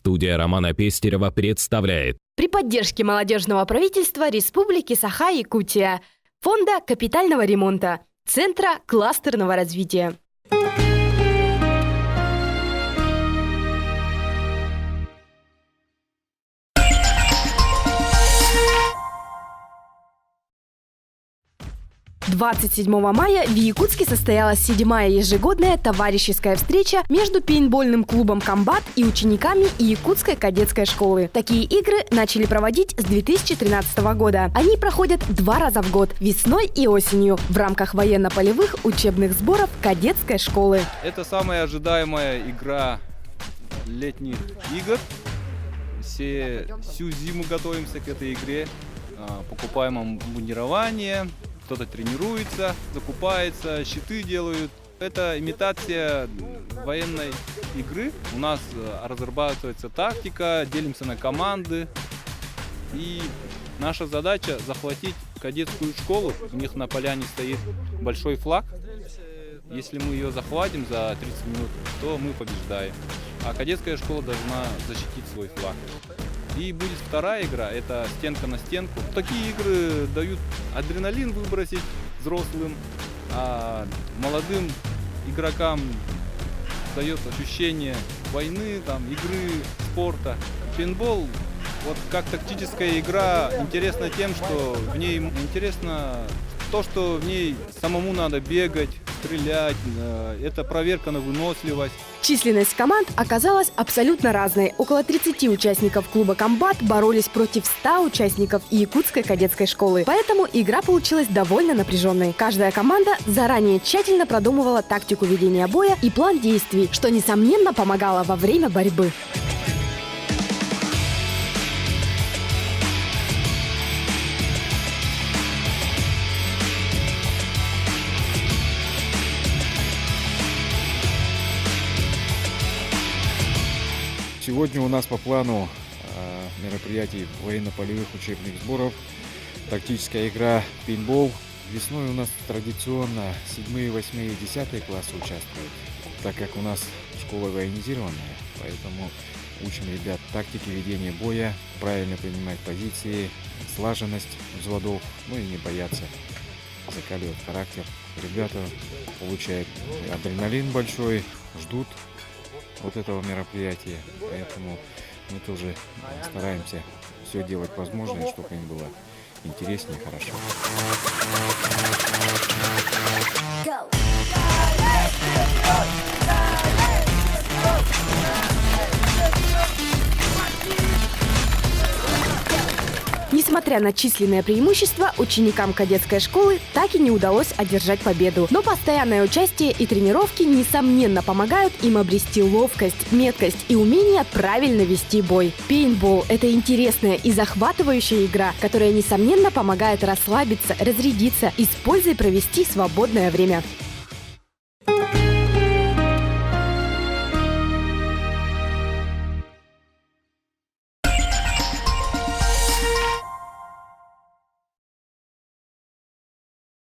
Студия Романа Пестерева представляет. При поддержке молодежного правительства Республики Саха-Якутия, Фонда капитального ремонта, Центра кластерного развития. – 27 мая в Якутске состоялась 7-я ежегодная товарищеская встреча между пейнтбольным клубом «Комбат» и учениками Якутской кадетской школы. Такие игры начали проводить с 2013 года. Они проходят 2 раза в год – весной и осенью в рамках военно-полевых учебных сборов кадетской школы. Это самая ожидаемая игра летних игр. Всю зиму готовимся к этой игре, покупаем обмундирование. Кто-то тренируется, закупается, щиты делают. Это имитация военной игры. У нас разрабатывается тактика, делимся на команды. И наша задача захватить кадетскую школу. У них на поляне стоит большой флаг. Если мы ее захватим за 30 минут, то мы побеждаем. А кадетская школа должна защитить свой флаг. И будет вторая игра, это стенка на стенку. Такие игры дают адреналин выбросить взрослым, а молодым игрокам дает ощущение войны, игры, спорта. Пейнтбол, вот как тактическая игра, интересна тем, что в ней интересно то, что в ней самому надо бегать, стрелять, это проверка на выносливость. Численность команд оказалась абсолютно разной. Около 30 участников клуба «Комбат» боролись против 100 участников Якутской кадетской школы. Поэтому игра получилась довольно напряженной. Каждая команда заранее тщательно продумывала тактику ведения боя и план действий, что, несомненно, помогало во время борьбы. Сегодня у нас по плану мероприятий военно-полевых учебных сборов тактическая игра пейнтбол. Весной у нас традиционно 7, 8 и 10 классы участвуют, так как у нас школа военизированная, поэтому учим ребят тактике ведения боя, правильно принимать позиции, слаженность взводов, и не бояться, закаливать характер. Ребята получают адреналин большой, ждут вот этого мероприятия, поэтому мы тоже стараемся все делать возможное, чтобы им было интереснее и хорошо. Несмотря на численное преимущество, ученикам кадетской школы так и не удалось одержать победу. Но постоянное участие и тренировки, несомненно, помогают им обрести ловкость, меткость и умение правильно вести бой. Пейнтбол – это интересная и захватывающая игра, которая, несомненно, помогает расслабиться, разрядиться и с пользой провести свободное время.